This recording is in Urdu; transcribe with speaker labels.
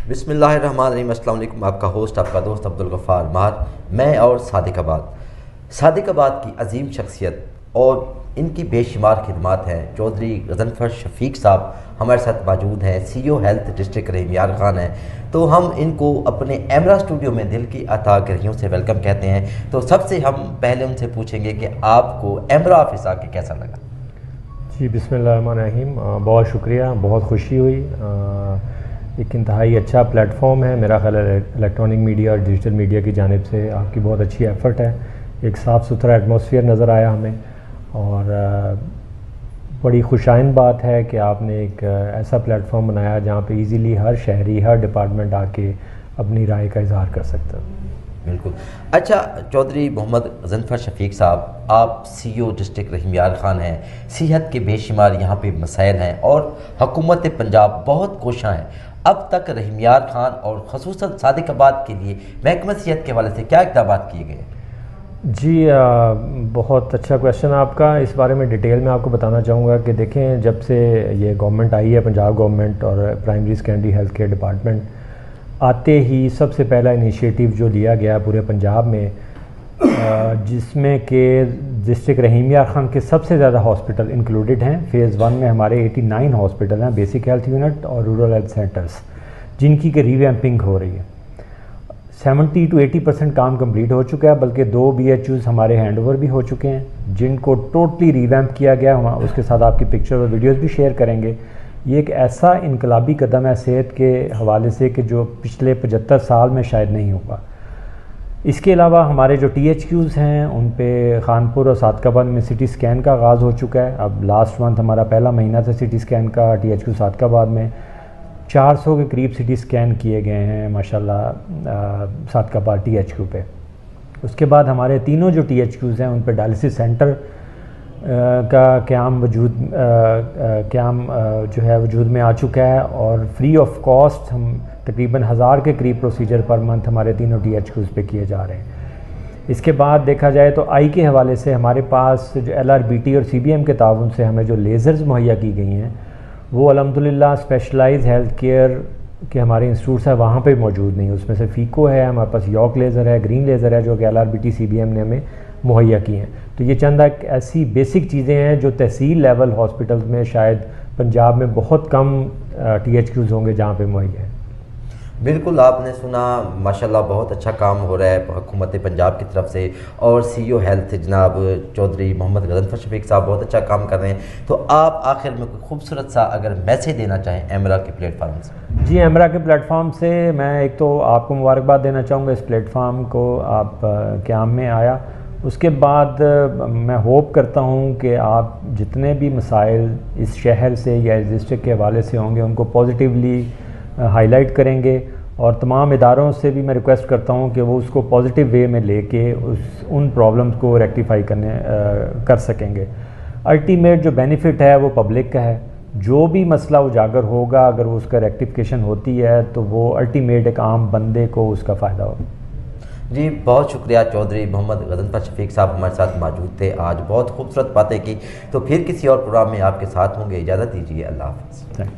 Speaker 1: بسم اللہ الرحمن الرحیم۔ السلام علیکم۔ آپ کا ہوسٹ، آپ کا دوست عبدالغفار ماہر، میں اور صادق آباد کی عظیم شخصیت اور ان کی بے شمار خدمات ہیں چودھری غضنفر شفیق صاحب ہمارے ساتھ موجود ہیں، سی او ہیلتھ ڈسٹرکٹ رحیم یار خان ہیں۔ تو ہم ان کو اپنے ایمرا اسٹوڈیو میں دل کی عطا گرہیوں سے ویلکم کہتے ہیں۔ تو سب سے ہم پہلے ان سے پوچھیں گے کہ آپ کو ایمرا آفس آ کے کیسا لگا؟
Speaker 2: جی بسم اللہ الرحمن الرحیم، بہت شکریہ، بہت خوشی ہوئی۔ ایک انتہائی اچھا پلیٹ فارم ہے، میرا خیال ہے الیکٹرانک میڈیا اور ڈیجیٹل میڈیا کی جانب سے آپ کی بہت اچھی ایفرٹ ہے۔ ایک صاف ستھرا ایٹماسفیئر نظر آیا ہمیں، اور بڑی خوشائن بات ہے کہ آپ نے ایک ایسا پلیٹ فارم بنایا جہاں پہ ایزیلی ہر شہری، ہر ڈپارٹمنٹ آ کے اپنی رائے کا اظہار کر سکتا ہے۔
Speaker 1: بالکل۔ اچھا چودھری محمد غضنفر شفیق صاحب، آپ سی او ڈسٹرکٹ رحیم یار خان ہیں، صحت کے بے شمار یہاں پہ مسائل ہیں اور حکومت پنجاب بہت کوشاں ہے۔ اب تک رحیم یار خان اور خصوصاً صادق آباد کے لیے محکمہ صحت کے حوالے سے کیا اقدامات کیے گئے ہیں؟
Speaker 2: جی بہت اچھا کویشچن آپ کا۔ اس بارے میں ڈیٹیل میں آپ کو بتانا چاہوں گا کہ دیکھیں، جب سے یہ گورنمنٹ آئی ہے، پنجاب گورنمنٹ اور primary secondary health care department, آتے ہی سب سے پہلا انیشیٹو جو لیا گیا پورے پنجاب میں، جس میں کہ ڈسٹرکٹ رحیم یار خان کے سب سے زیادہ ہاسپٹل انکلوڈڈ ہیں۔ فیز 1 میں ہمارے 89 ہاسپٹل ہیں، بیسک ہیلتھ یونٹ اور رورل ہیلتھ سینٹرز، جن کی کہ ریویمپنگ ہو رہی ہے۔ 70 to 80% کام کمپلیٹ ہو چکا ہے، بلکہ 2 BHOs ہمارے ہینڈ اوور بھی ہو چکے ہیں، جن کو ٹوٹلی ریویمپ کیا گیا۔ ہم اس کے ساتھ آپ کی پکچر اور ویڈیوز بھی شیئر کریں گے۔ یہ ایک ایسا انقلابی قدم ہے صحت کے حوالے سے کہ جو پچھلے 75 سال میں شاید نہیں ہوا۔ اس کے علاوہ ہمارے جو THQs ہیں، ان پہ خانپور اور صادق آباد میں CT اسکین کا آغاز ہو چکا ہے۔ اب لاسٹ منتھ ہمارا پہلا مہینہ تھا CT اسکین کا THQ صادق آباد میں۔ 400 کے قریب CT اسکین کیے گئے ہیں ماشاءاللہ صادق آباد THQ پہ۔ اس کے بعد ہمارے تینوں جو THQs ہیں، ان پہ ڈائلسس سینٹر کا قیام جو ہے وجود میں آ چکا ہے، اور فری آف کاسٹ ہم تقریباً 1000 کے قریب پروسیجر پر منتھ ہمارے تینوں THQs پہ کیے جا رہے ہیں۔ اس کے بعد دیکھا جائے تو آئی کے حوالے سے ہمارے پاس جو LRBT اور CBM کے تعاون سے ہمیں جو لیزرز مہیا کی گئی ہیں، وہ الحمدللہ اسپیشلائز ہیلتھ کیئر کے ہمارے انسٹیٹیوٹس ہیں وہاں پہ موجود نہیں۔ اس میں سے فیکو ہے، ہمارے پاس یارک لیزر ہے، گرین لیزر ہے، جو کہ LRBT CBM نے ہمیں مہیا کی ہیں۔ تو یہ چند ایک ایسی بیسک چیزیں ہیں جو تحصیل لیول ہاسپٹلز میں شاید پنجاب میں بہت کم THQs ہوں گے جہاں پہ مہیا ہے۔
Speaker 1: بالکل، آپ نے سنا ماشاءاللہ بہت اچھا کام ہو رہا ہے حکومت پنجاب کی طرف سے، اور سی او ہیلتھ جناب چودھری محمد غضنفر شفیق صاحب بہت اچھا کام کر رہے ہیں۔ تو آپ آخر میں کوئی خوبصورت سا اگر میسیج دینا چاہیں ایمرا کے پلیٹ فارم سے؟
Speaker 2: جی، ایمرا کے پلیٹ فارم سے میں ایک تو آپ کو مبارکباد دینا چاہوں گا، اس پلیٹ فارم کو آپ قیام میں آیا۔ اس کے بعد میں ہوپ کرتا ہوں کہ آپ جتنے بھی مسائل اس شہر سے یا اس ڈسٹرکٹ کے حوالے سے ہوں گے، ان کو پازیٹیولی ہائی لائٹ کریں گے، اور تمام اداروں سے بھی میں ریکویسٹ کرتا ہوں کہ وہ اس کو پازیٹیو وے میں لے کے ان پرابلمز کو ریکٹیفائی کر سکیں گے۔ الٹیمیٹ جو بینیفٹ ہے وہ پبلک کا ہے۔ جو بھی مسئلہ اجاگر ہوگا، اگر اس کا ریکٹیفیکیشن ہوتی ہے تو وہ الٹیمیٹ ایک عام بندے کو اس کا فائدہ ہوگا۔
Speaker 1: جی بہت شکریہ چودھری محمد غضنفر شفیق صاحب ہمارے ساتھ موجود تھے، آج بہت خوبصورت باتیں کی۔ تو پھر کسی اور پروگرام میں آپ کے ساتھ ہوں گے، اجازت دیجیے، اللہ حافظ۔
Speaker 2: Thank you.